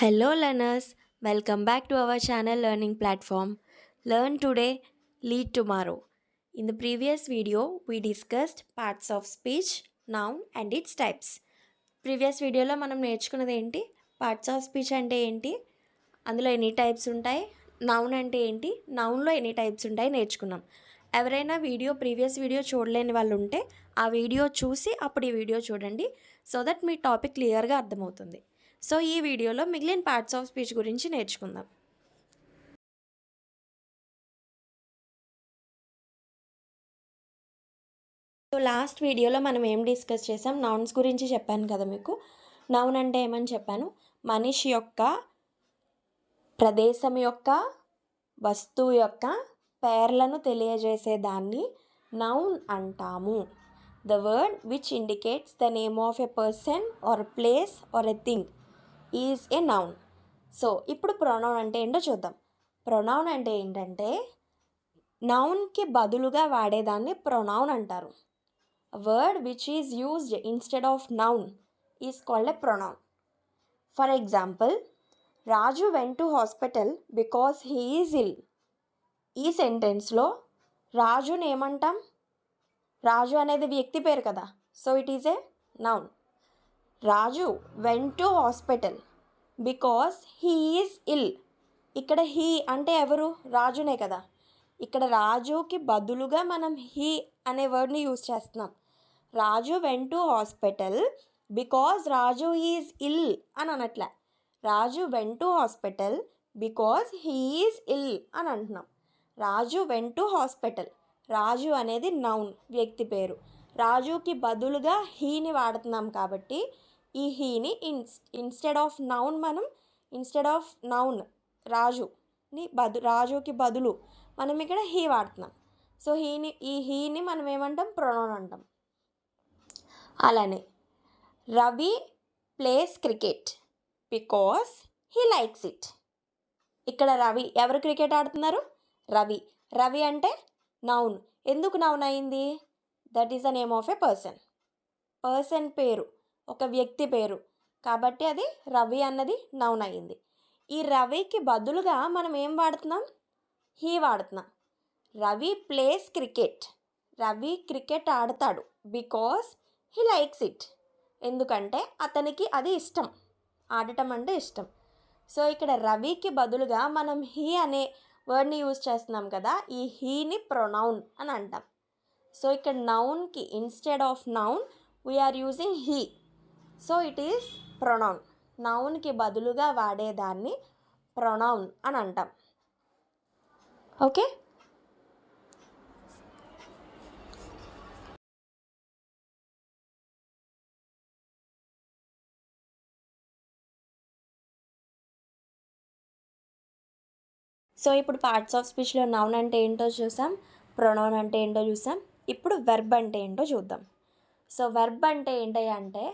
Hello, learners. Welcome back to our channel learning platform. Learn today, lead tomorrow. In the previous video, we discussed parts of speech, noun and its types. Previous వీడియోలో మనం నేర్చుకున్నది ఏంటి? Parts of speech అంటే ఏంటి, అందులో ఎన్ని types ఉంటాయి, noun అంటే ఏంటి, నౌన్లో ఎన్ని టైప్స్ ఉంటాయి నేర్చుకున్నాం. ఎవరైనా ప్రీవియస్ వీడియో చూడలేని వాళ్ళు ఉంటే ఆ వీడియో చూసి అప్పుడు ఈ వీడియో చూడండి, సో దట్ మీ టాపిక్ క్లియర్గా అర్థమవుతుంది. సో ఈ వీడియోలో మిగిలిన పార్ట్స్ ఆఫ్ స్పీచ్ గురించి నేర్చుకుందాం. సో లాస్ట్ వీడియోలో మనం ఏం డిస్కస్ చేసాం, నౌన్స్ గురించి చెప్పాను కదా మీకు. నౌన్ అంటే ఏమని చెప్పాను, మనిషి యొక్క, ప్రదేశం యొక్క, వస్తువు యొక్క పేర్లను తెలియజేసేదాన్ని నౌన్ అంటాము. The word which indicates the name of a person or place or a thing is a noun. So ఇప్పుడు ప్రొనౌన్ అంటే ఏంటో చూద్దాం. ప్రొనౌన్ అంటే ఏంటంటే నౌన్కి బదులుగా వాడేదాన్ని ప్రొనౌన్ అంటారు. Word which is used instead of noun is called a pronoun. For example, Raju went to hospital because he is ill. ఈ సెంటెన్స్లో రాజుని ఏమంటాం? రాజు అనేది వ్యక్తి పేరు కదా, so it is a noun. Raju went to hospital because he is ill. ఇక్కడ he అంటే ఎవరు? రాజునే కదా. ఇక్కడ రాజుకి బదులుగా మనం హీ అనే వర్డ్ని యూజ్ చేస్తున్నాం. Raju went to hospital because Raju is ill అని అనట్లే. Raju went to hospital because he is ill అని అంటున్నాం. Raju went to hospital, Raju అనేది నౌన్, వ్యక్తి పేరు. రాజుకి బదులుగా హీని వాడుతున్నాం కాబట్టి ఈ హీని ఇన్స్టెడ్ ఆఫ్ నౌన్ రాజుని రాజుకి బదులు మనం ఇక్కడ హీ వాడుతున్నాం. సో ఈ హీని మనం ఏమంటాం? ప్రొనౌన్ అంటాం. అలానే Ravi place cricket because he likes it. ఇక్కడ రవి, ఎవరు క్రికెట్ ఆడుతున్నారు? రవి. రవి అంటే నౌన్. ఎందుకు నౌన్ అయింది? That is the name of a person పేరు, ఒక వ్యక్తి పేరు, కాబట్టి అది రవి అన్నది నౌన్ అయింది. ఈ రవికి బదులుగా మనం ఏం వాడుతున్నాం? హీ వాడుతున్నాం. Ravi place cricket, Ravi cricket ఆడతాడు బికాస్ హీ లైక్స్ ఇట్, ఎందుకంటే అతనికి అది ఇష్టం, ఆడటం అంటే ఇష్టం. సో ఇక్కడ రవికి బదులుగా మనం హీ అనే వర్డ్ని యూజ్ చేస్తున్నాం కదా, ఈ హీని ప్రొనౌన్ అని అంటాం. సో ఇక్కడ నౌన్కి instead of noun we are using he, so it is pronoun. నౌన్కి బదులుగా వాడేదాన్ని ప్రొనౌన్ అని అంటాం. ఓకే. సో ఇప్పుడు పార్ట్స్ ఆఫ్ స్పీచ్లో నౌన్ అంటే ఏంటో చూసాం, ప్రొనౌన్ అంటే ఏంటో చూసాం. ఇప్పుడు వెర్బ్ అంటే ఏంటో చూద్దాం. సో వెర్బ్ అంటే ఏంటి అంటే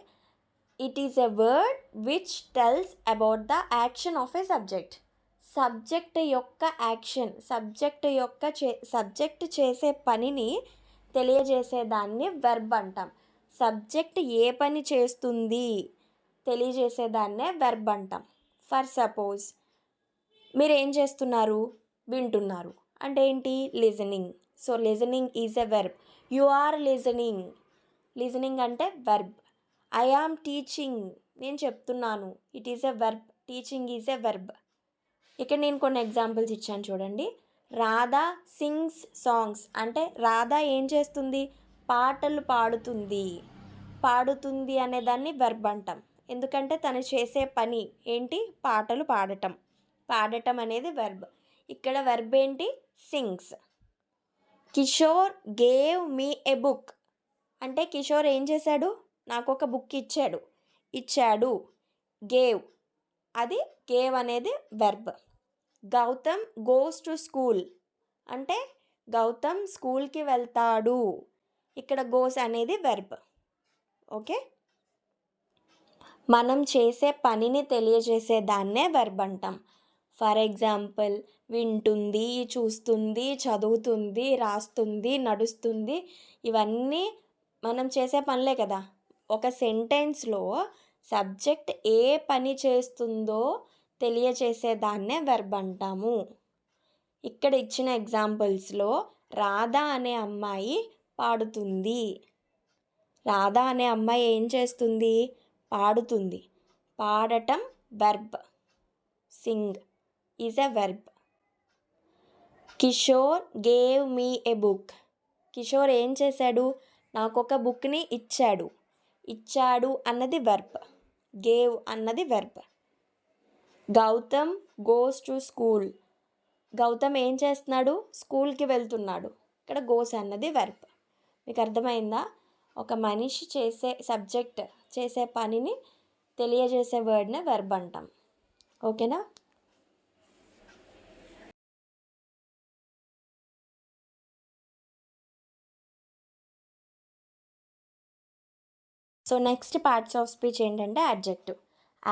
it is a word which tells about the action of a subject. Subject యొక్క యాక్షన్, సబ్జెక్ట్ చేసే పనిని తెలియజేసేదాన్ని వెర్బ్ అంటాం. సబ్జెక్ట్ ఏ పని చేస్తుంది తెలియజేసేదాన్నే వెర్బ్ అంటాం. ఫర్ సపోజ్, మీరు ఏం చేస్తున్నారు? వింటున్నారు అంటే ఏంటి? Listening. So listening is a verb. You are listening అంటే వెర్బ్. ఐ ఆమ్ టీచింగ్, నేను చెప్తున్నాను, it is a verb. Teaching is a verb. ఇక్కడ నేను కొన్ని ఎగ్జాంపుల్స్ ఇచ్చాను చూడండి. రాధా సింగ్స్ సాంగ్స్ అంటే రాధా ఏం చేస్తుంది? పాటలు పాడుతుంది అనేదాన్ని వెర్బ్ అంటాం. ఎందుకంటే తను చేసే పని ఏంటి? పాటలు పాడటం అనేది వెర్బ్. ఇక్కడ వెర్బ్ ఏంటి? Sings. Kishore gave me a book అంటే కిషోర్ ఏం చేశాడు? నాకు ఒక బుక్ ఇచ్చాడు. గేవ్, అది గేవ్ అనేది verb. Gautam goes to school అంటే గౌతమ్ స్కూల్కి వెళ్తాడు. ఇక్కడ గోస్ అనేది వెర్బ్. ఓకే. మనం చేసే పనిని తెలియజేసే దాన్నే వెర్బ్ అంటాం. ఫర్ ఎగ్జాంపుల్, వింటుంది, చూస్తుంది, చదువుతుంది, రాస్తుంది, నడుస్తుంది, ఇవన్నీ మనం చేసే పనులే కదా. ఒక సెంటెన్స్లో సబ్జెక్ట్ ఏ పని చేస్తుందో తెలియచేసేదాన్నే వెర్బ్ అంటాము. ఇక్కడ ఇచ్చిన ఎగ్జాంపుల్స్లో రాధ అనే అమ్మాయి పాడుతుంది. రాధ అనే అమ్మాయి ఏం చేస్తుంది? పాడుతుంది. పాడటం verb. Sing is a verb. Kishore gave me a book. Kishore ఏం చేశాడు? నాకు ఒక బుక్ని ఇచ్చాడు. ఇచ్చాడు అన్నది వెర్బ్. గేవ్ అన్నది verb. Gautam goes to school. Gautam ఏం చేస్తున్నాడు? స్కూల్కి వెళ్తున్నాడు. ఇక్కడ గోస్ అన్నది వెర్బ్. మీకు అర్థమైందా? ఒక మనిషి చేసే సబ్జెక్ట్ చేసే పనిని తెలియజేసే వర్డ్నే వెర్బ్ అంటాం. ఓకేనా? So next parts of speech ఏంటంటే యాడ్జెక్టివ్.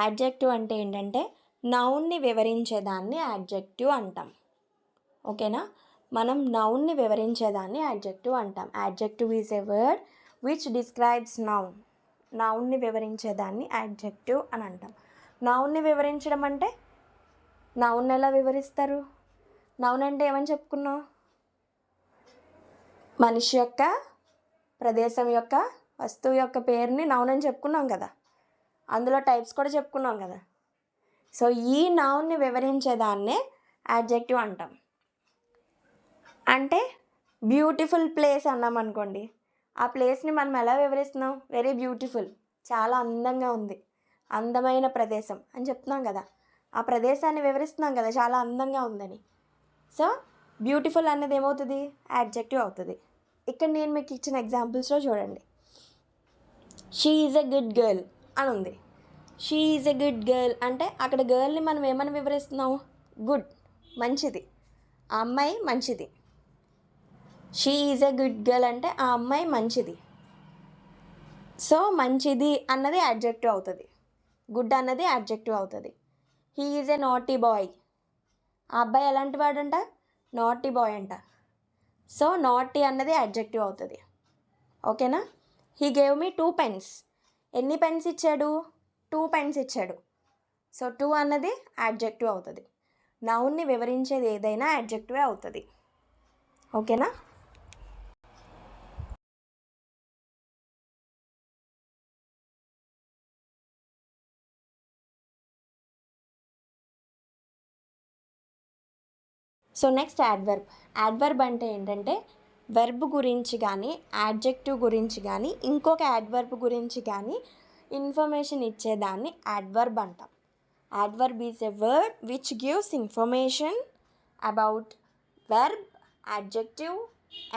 యాడ్జెక్టివ్ అంటే ఏంటంటే నౌన్ని వివరించేదాన్ని యాడ్జెక్టివ్ అంటాం. ఓకేనా? మనం నౌన్ని వివరించేదాన్ని యాడ్జెక్టివ్ అంటాం. Adjective is a word which describes noun. నౌన్ని వివరించేదాన్ని యాడ్జెక్టివ్ అని అంటాం. నౌన్ని వివరించడం అంటే నౌన్ ఎలా వివరిస్తారు? నౌన్ అంటే ఏమని చెప్పుకున్నాం? మనిషి యొక్క, ప్రదేశం యొక్క, వస్తువు యొక్క పేరుని నౌన్ అని చెప్పుకున్నాం కదా. అందులో టైప్స్ కూడా చెప్పుకున్నాం కదా. సో ఈ నౌన్ని వివరించేదాన్నే యాడ్జెక్టివ్ అంటాం. అంటే బ్యూటిఫుల్ ప్లేస్ అన్నాం అనుకోండి, ఆ ప్లేస్ని మనం ఎలా వివరిస్తున్నాం? వెరీ బ్యూటిఫుల్, చాలా అందంగా ఉంది, అందమైన ప్రదేశం అని చెప్తున్నాం కదా. ఆ ప్రదేశాన్ని వివరిస్తున్నాం కదా, చాలా అందంగా ఉందని. సో బ్యూటిఫుల్ అన్నది ఏమవుతుంది? యాడ్జెక్టివ్ అవుతుంది. ఇక్కడ నేను మీకు ఇచ్చిన ఎగ్జాంపుల్స్లో చూడండి. She is a good girl అని ఉంది. She is a good girl అంటే అక్కడ గర్ల్ని మనం ఏమని వివరిస్తున్నాం? గుడ్, మంచిది, ఆ అమ్మాయి మంచిది. She is a good girl అంటే ఆ అమ్మాయి మంచిది. సో మంచిది అన్నది యాడ్జెక్టివ్ అవుతుంది. గుడ్ అన్నది యాడ్జెక్టివ్ అవుతుంది. He is a naughty boy. ఆ అబ్బాయి ఎలాంటి వాడంట? నాటీ బాయ్ అంట. సో నాటీ అన్నది యాడ్జెక్టివ్ అవుతుంది. ఓకేనా? He gave me 2 pens. ఎన్ని పెన్స్ ఇచ్చాడు? 2 పెన్స్ ఇచ్చాడు. సో 2 అన్నది యాడ్జెక్టివ్ అవుతుంది. నౌన్ని వివరించేది ఏదైనా యాడ్జెక్టివే అవుతుంది. ఓకేనా? So next adverb. యాడ్వర్బ్ అంటే ఏంటంటే వెర్బ్ గురించి కానీ, యాడ్జెక్టివ్ గురించి కానీ, ఇంకొక యాడ్వర్బ్ గురించి కానీ ఇన్ఫర్మేషన్ ఇచ్చేదాన్ని యాడ్వర్బ్ అంటాం. Adverb is a word which gives information about verb, adjective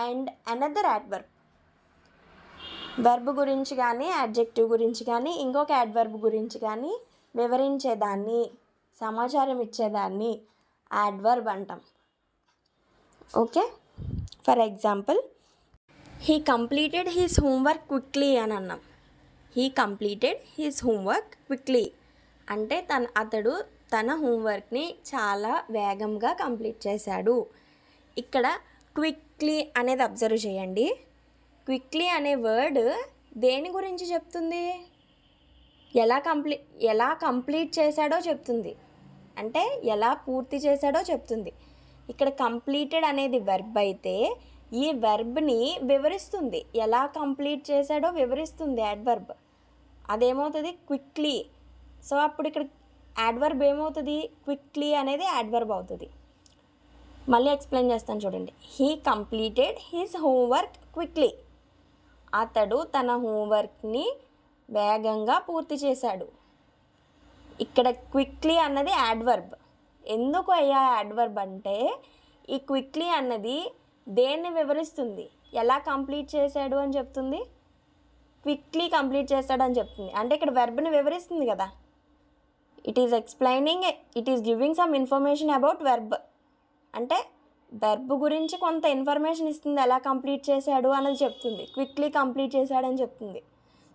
and another adverb. Verb గురించి కానీ, యాడ్జెక్టివ్ గురించి కానీ, ఇంకొక యాడ్వర్బ్ గురించి కానీ వివరించేదాన్ని, సమాచారం ఇచ్చేదాన్ని యాడ్వర్బ్ అంటాం. Okay? For example, he completed his homework quickly అని అన్నాం. He completed his homework quickly అంటే అతడు తన హోంవర్క్ని చాలా వేగంగా కంప్లీట్ చేశాడు. ఇక్కడ క్విక్లీ అనేది అబ్జర్వ్ చేయండి. క్విక్లీ అనే వర్డ్ దేని గురించి చెప్తుంది? ఎలా కంప్లీట్ చేశాడో చెప్తుంది. అంటే ఎలా పూర్తి చేశాడో చెప్తుంది. ఇక్కడ కంప్లీటెడ్ అనేది వెర్బ్ అయితే ఈ వెర్బ్ని వివరిస్తుంది. ఎలా కంప్లీట్ చేశాడో వివరిస్తుంది యాడ్వర్బ్. అదేమవుతుంది? క్విక్లీ. సో అప్పుడు ఇక్కడ యాడ్వర్బ్ ఏమవుతుంది? క్విక్లీ అనేది యాడ్వర్బ్ అవుతుంది. మళ్ళీ ఎక్స్ప్లెయిన్ చేస్తాను చూడండి. He completed his homework quickly. అతడు తన హోంవర్క్ని వేగంగా పూర్తి చేశాడు. ఇక్కడ క్విక్లీ అన్నది యాడ్వర్బ్. ఎందుకు అయ్యా యాడ్వర్బ్ అంటే ఈ క్విక్లీ అన్నది దేన్ని వివరిస్తుంది? ఎలా కంప్లీట్ చేశాడు అని చెప్తుంది, క్విక్లీ కంప్లీట్ చేశాడు అని చెప్తుంది. అంటే ఇక్కడ వెర్బ్ని వివరిస్తుంది కదా. It is giving some information about verb. అంటే వెర్బ్ గురించి కొంత ఇన్ఫర్మేషన్ ఇస్తుంది. ఎలా కంప్లీట్ చేశాడు అన్నది చెప్తుంది. క్విక్లీ కంప్లీట్ చేశాడని చెప్తుంది.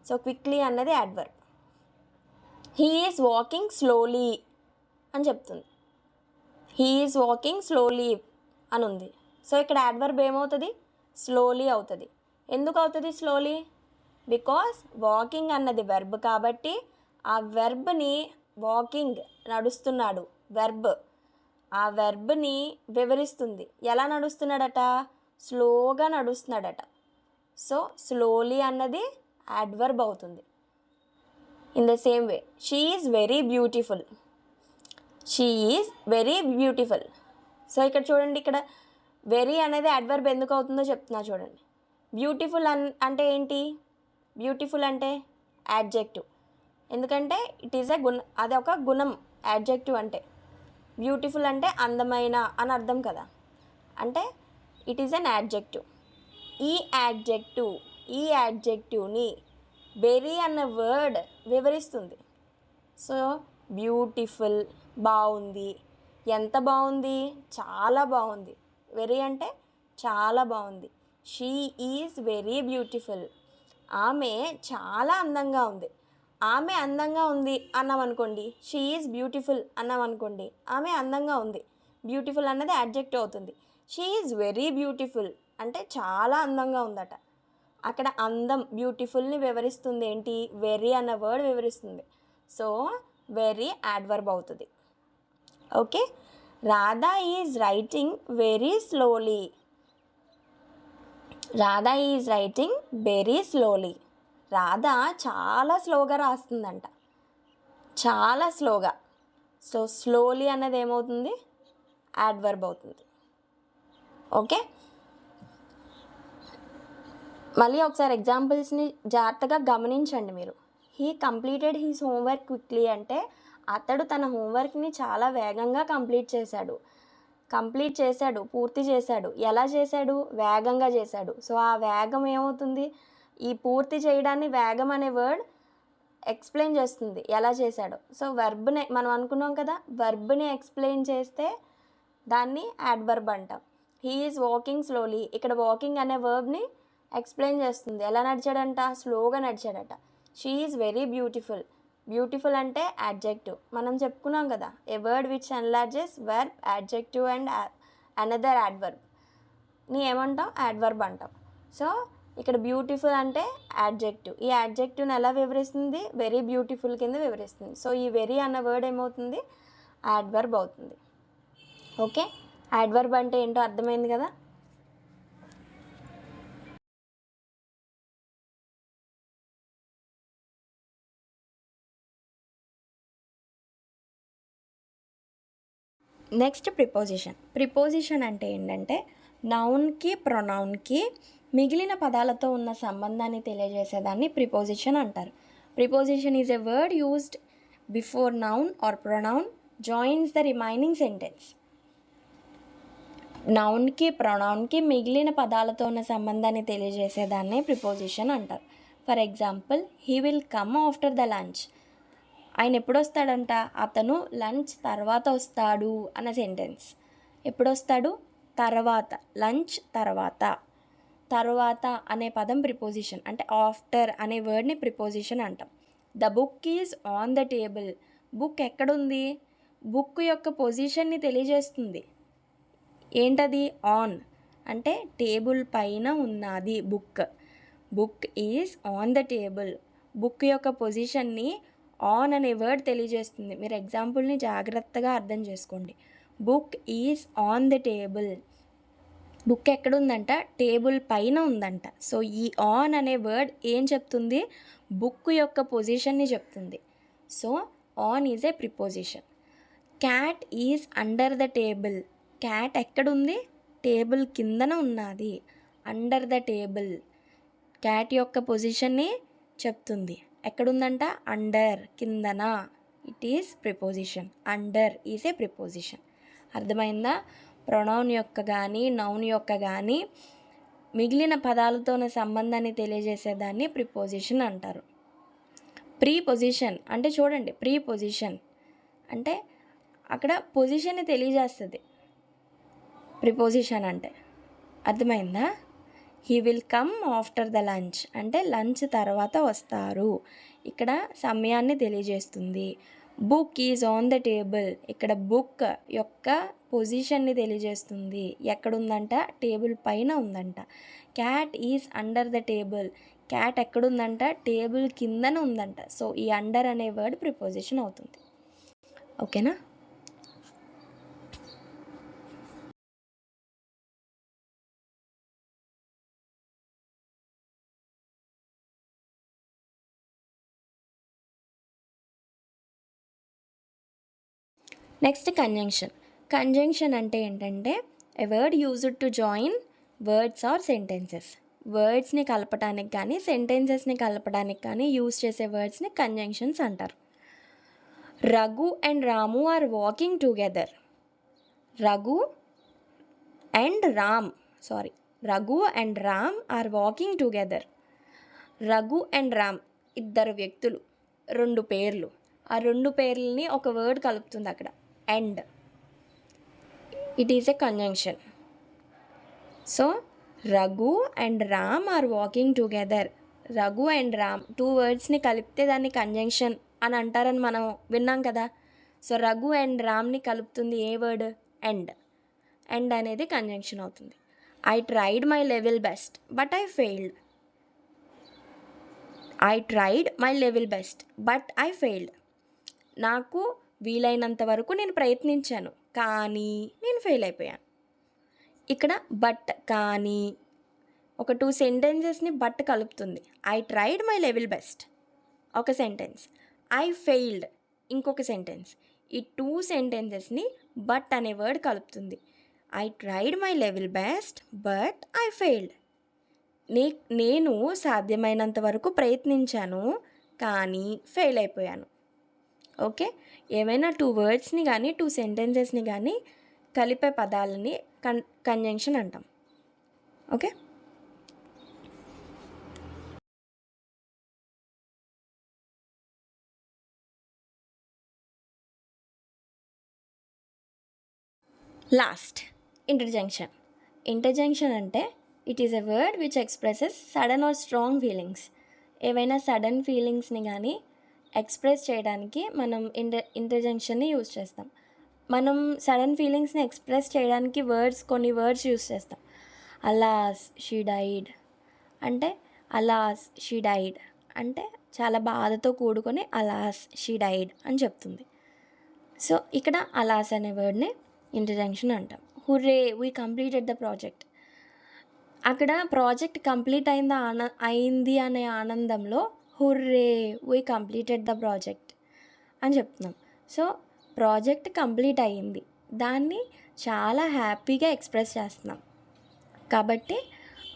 సో క్విక్లీ అన్నది adverb. He is walking slowly అని చెప్తుంది. హీ ఈజ్ వాకింగ్ స్లోలీ అని ఉంది. సో ఇక్కడ యాడ్వర్బ్ ఏమవుతుంది? స్లోలీ అవుతుంది. ఎందుకు అవుతుంది స్లోలీ? బికాస్ వాకింగ్ అన్నది వెర్బ్ కాబట్టి ఆ వెర్బ్ని వాకింగ్ నడుస్తున్నాడు వెర్బ్. ఆ వెర్బ్ని వివరిస్తుంది. ఎలా నడుస్తున్నాడట? స్లోగా నడుస్తున్నాడట. సో స్లోలీ అన్నది యాడ్వర్బ్ అవుతుంది. In the same way she is very beautiful. She is very beautiful. So ఇక్కడ చూడండి, ఇక్కడ వెరీ అనేది యాడ్వర్బ్ ఎందుకు అవుతుందో చెప్తున్నా చూడండి. బ్యూటిఫుల్ అంటే ఏంటి? బ్యూటిఫుల్ అంటే యాడ్జెక్టివ్. ఎందుకంటే ఇట్ ఈజ్ అది ఒక గుణం. యాడ్జెక్టివ్ అంటే బ్యూటిఫుల్ అంటే అందమైన అని అర్థం కదా. అంటే ఇట్ ఈజ్ అన్ యాడ్జెక్టివ్. ఈ యాడ్జెక్టివ్ని వెరీ అన్న వర్డ్ వివరిస్తుంది. సో బ్యూటిఫుల్ బాగుంది. ఎంత బాగుంది? చాలా బాగుంది. వెరీ అంటే చాలా బాగుంది. She is very beautiful. ఆమె చాలా అందంగా ఉంది. ఆమె అందంగా ఉంది అన్నామనుకోండి, షీ ఈజ్ బ్యూటిఫుల్ అన్నామనుకోండి, ఆమె అందంగా ఉంది. బ్యూటిఫుల్ అన్నది యాడ్జెక్టివ్ అవుతుంది. షీ ఈజ్ వెరీ బ్యూటిఫుల్ అంటే చాలా అందంగా ఉందట. అక్కడ అందం బ్యూటిఫుల్ని వివరిస్తుంది ఏంటి? వెరీ అన్న వర్డ్ వివరిస్తుంది. సో వెరీ యాడ్వర్బ్ అవుతుంది. Okay. Radha is writing very slowly. Radha is writing very slowly. Radha చాలా స్లోగా రాస్తుందంట. చాలా స్లోగా. సో స్లోలీ అన్నది ఏమవుతుంది? యాడ్వర్బ్ అవుతుంది. ఓకే. మళ్ళీ ఒకసారి ఎగ్జాంపుల్స్ని జాగ్రత్తగా గమనించండి మీరు. He completed he's homework quickly అంటే అతడు తన హోంవర్క్ని చాలా వేగంగా కంప్లీట్ చేశాడు, పూర్తి చేశాడు. ఎలా చేశాడు? వేగంగా చేశాడు. సో ఆ వేగం ఏమవుతుంది? ఈ పూర్తి చేయడాన్ని వేగం అనే వర్డ్ ఎక్స్ప్లెయిన్ చేస్తుంది ఎలా చేశాడో. సో వర్బ్ని మనం అనుకున్నాం కదా, వర్బ్ని ఎక్స్ప్లెయిన్ చేస్తే దాన్ని యాడ్వర్బ్ అంటాం. He is walking slowly. ఇక్కడ వాకింగ్ అనే వర్బ్ని ఎక్స్ప్లెయిన్ చేస్తుంది. ఎలా నడిచాడంట? స్లోగా నడిచాడట. She is very beautiful. Beautiful అంటే యాడ్జెక్టివ్. మనం చెప్పుకున్నాం కదా, a word which enlarges verb, adjective and another adverb ని ఏమంటాం? యాడ్వర్బ్ అంటాం. సో ఇక్కడ బ్యూటిఫుల్ అంటే యాడ్జెక్టివ్. ఈ యాడ్జెక్టివ్ని ఎలా వివరిస్తుంది? వెరీ బ్యూటిఫుల్ కింద వివరిస్తుంది. సో ఈ వెరీ అన్న వర్డ్ ఏమవుతుంది? యాడ్వర్బ్ అవుతుంది. ఓకే. యాడ్వర్బ్ అంటే ఏంటో అర్థమైంది కదా. Next preposition. ప్రిపోజిషన్ అంటే ఏంటంటే నౌన్కి ప్రొనౌన్కి మిగిలిన పదాలతో ఉన్న సంబంధాన్ని తెలియజేసేదాన్ని ప్రిపోజిషన్ అంటారు. Preposition is a word used before noun or pronoun joins the remaining sentence. నౌన్కి ప్రొనౌన్కి మిగిలిన పదాలతో ఉన్న సంబంధాన్ని తెలియజేసేదాన్నే ప్రిపోజిషన్ అంటారు. For example, he will come after the lunch. ఆయన ఎప్పుడు వస్తాడంట? అతను లంచ్ తర్వాత వస్తాడు అన్న సెంటెన్స్. ఎప్పుడు వస్తాడు? తర్వాత. లంచ్ తర్వాత. తర్వాత అనే పదం ప్రిపోజిషన్. అంటే ఆఫ్టర్ అనే వర్డ్ని ప్రిపోజిషన్ అంటాం. The book is on the table. Book ఎక్కడుంది? బుక్ యొక్క పొజిషన్ని తెలియజేస్తుంది. ఏంటది? ఆన్ అంటే టేబుల్ పైన ఉన్నది book. Book is on the table. Book యొక్క పొజిషన్ని ఆన్ అనే వర్డ్ తెలియజేస్తుంది. మీరు ఎగ్జాంపుల్ని జాగ్రత్తగా అర్థం చేసుకోండి. Book is on the table. Book ఎక్కడుందంట? టేబుల్ పైన ఉందంట. సో ఈ ఆన్ అనే వర్డ్ ఏం చెప్తుంది? బుక్ యొక్క పొజిషన్ని చెప్తుంది. So on is a preposition. Cat is under the table. Cat ఎక్కడుంది? టేబుల్ కిందన ఉన్నది. Under the table. క్యాట్ యొక్క పొజిషన్ని చెప్తుంది. ఎక్కడుందంట? అండర్, కిందన. It is preposition. Under is a preposition. అర్థమైందా? ప్రొనౌన్ యొక్క కానీ నౌన్ యొక్క కానీ మిగిలిన పదాలతోనే సంబంధాన్ని తెలియజేసేదాన్ని ప్రిపోజిషన్ అంటారు. ప్రీపొజిషన్ అంటే చూడండి, ప్రీపొజిషన్ అంటే అక్కడ పొజిషన్ని తెలియజేస్తుంది ప్రిపోజిషన్ అంటే. అర్థమైందా? He will come after the lunch అంటే లంచ్ తర్వాత వస్తారు. ఇక్కడ సమయాన్ని తెలియజేస్తుంది. Book is on the table. ఇక్కడ బుక్ యొక్క పొజిషన్ని తెలియజేస్తుంది. ఎక్కడుందంట? టేబుల్ పైన ఉందంట. Cat is under the table. Cat ఎక్కడుందంట? టేబుల్ కిందన ఉందంట. సో ఈ అండర్ అనే వర్డ్ ప్రిపోజిషన్ అవుతుంది. ఓకేనా? Next conjunction. కంజంక్షన్ అంటే ఏంటంటే a word used to join words or sentences. వర్డ్స్ని కలపడానికి కానీ సెంటెన్సెస్ని కలపడానికి కానీ యూజ్ చేసే వర్డ్స్ని కంజంక్షన్స్ అంటారు. Raghu and Ramu are walking together. Raghu and Ram are walking together. Raghu and Ram ఇద్దరు వ్యక్తులు, రెండు పేర్లు. ఆ రెండు పేర్లని ఒక వర్డ్ కలుపుతుంది అక్కడ, and. It is a conjunction. So Raghu and Ram are walking together. Raghu and Ram two వర్డ్స్ని కలిపితే దాన్ని కంజంక్షన్ అని అంటారని మనం విన్నాం కదా. సో రఘు అండ్ రామ్ని కలుపుతుంది ఏ వర్డ్? అండ్. అండ్ అనేది కంజంక్షన్ అవుతుంది. I tried my level best but I failed. I tried my level best but I failed. నాకు వీలైనంత వరకు నేను ప్రయత్నించాను కానీ నేను ఫెయిల్ అయిపోయాను. ఇక్కడ బట్, కానీ ఒక టూ సెంటెన్సెస్ని బట్ కలుపుతుంది. I tried my level best ఒక సెంటెన్స్, ఐ ఫెయిల్డ్ ఇంకొక సెంటెన్స్. ఈ టూ సెంటెన్సెస్ని బట్ అనే వర్డ్ కలుపుతుంది. I tried my level best but I failed. నేను సాధ్యమైనంత వరకు ప్రయత్నించాను కానీ ఫెయిల్ అయిపోయాను. ఓకే, ఏమైనా టూ వర్డ్స్ని కానీ టూ సెంటెన్సెస్ని కానీ కలిపే పదాలని కంజంక్షన్ అంటాం. Okay, last interjection. ఇంటర్జంక్షన్ అంటే it is a word which expresses sudden or strong feelings. ఏవైనా సడన్ ఫీలింగ్స్ని కానీ ఎక్స్ప్రెస్ చేయడానికి మనం ఇంటర్జంక్షన్ని యూజ్ చేస్తాం. మనం సడన్ ఫీలింగ్స్ని ఎక్స్ప్రెస్ చేయడానికి కొన్ని వర్డ్స్ యూజ్ చేస్తాం. అలాస్ షీ డైడ్ అంటే, అలాస్ షీ డైడ్ అంటే చాలా బాధతో కూడుకొని అలాస్ షీ డైడ్ అని చెప్తుంది. సో ఇక్కడ అలాస్ అనే వర్డ్ని ఇంటర్జంక్షన్ అంటాం. Hurray we completed the project. అక్కడ ప్రాజెక్ట్ కంప్లీట్ అయింది అనే ఆనందంలో hurray we completed the project అని చెప్తున్నాం. సో ప్రాజెక్ట్ కంప్లీట్ అయ్యింది, దాన్ని చాలా హ్యాపీగా ఎక్స్ప్రెస్ చేస్తున్నాం కాబట్టి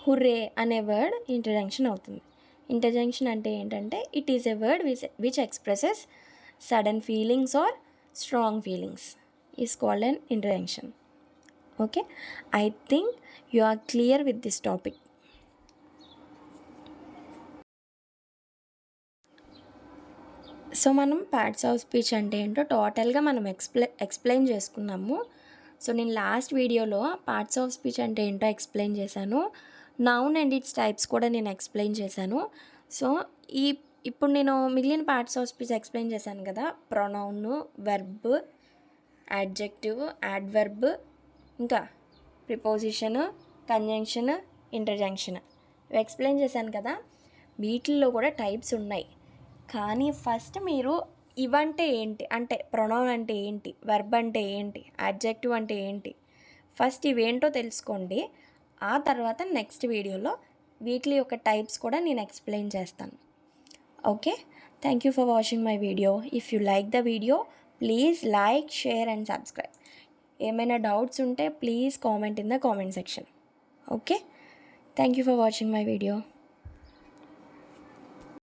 హుర్రే అనే వర్డ్ ఇంటర్జంక్షన్ అవుతుంది. ఇంటర్జంక్షన్ అంటే ఏంటంటే it is a word which expresses sudden feelings or strong feelings is called an interjection. Okay, I think you are clear with this topic. So మనం పార్ట్స్ ఆఫ్ స్పీచ్ అంటే ఏంటో టోటల్గా మనం explain చేసుకున్నాము. So నేను last వీడియోలో parts of speech అంటే ఏంటో ఎక్స్ప్లెయిన్ చేశాను. నౌన్ అండ్ ఇట్స్ టైప్స్ కూడా నేను ఎక్స్ప్లెయిన్ చేశాను. సో ఇప్పుడు నేను మిగిలిన పార్ట్స్ ఆఫ్ స్పీచ్ ఎక్స్ప్లెయిన్ చేశాను కదా, ప్రొనౌన్, వెర్బ్, యాడ్జెక్టివ్, యాడ్వర్బ్, ఇంకా ప్రిపోజిషన్, కంజంక్షన్, ఇంటర్జంక్షన్ ఎక్స్ప్లెయిన్ చేశాను కదా. వీటిల్లో కూడా టైప్స్ ఉన్నాయి. కానీ ఫస్ట్ మీరు ఇవంటే ఏంటి, అంటే ప్రొనౌన్ అంటే ఏంటి, వెర్బ్ అంటే ఏంటి, యాడ్జెక్టివ్ అంటే ఏంటి, ఫస్ట్ ఇవేంటో తెలుసుకోండి. ఆ తర్వాత నెక్స్ట్ వీడియోలో వీటి యొక్క టైప్స్ కూడా నేను ఎక్స్ప్లెయిన్ చేస్తాను. Okay, thank you for watching my video. If you like the video please like, share and subscribe. ఏమైనా డౌట్స్ ఉంటే please comment in the comment section. Okay, thank you for watching my video.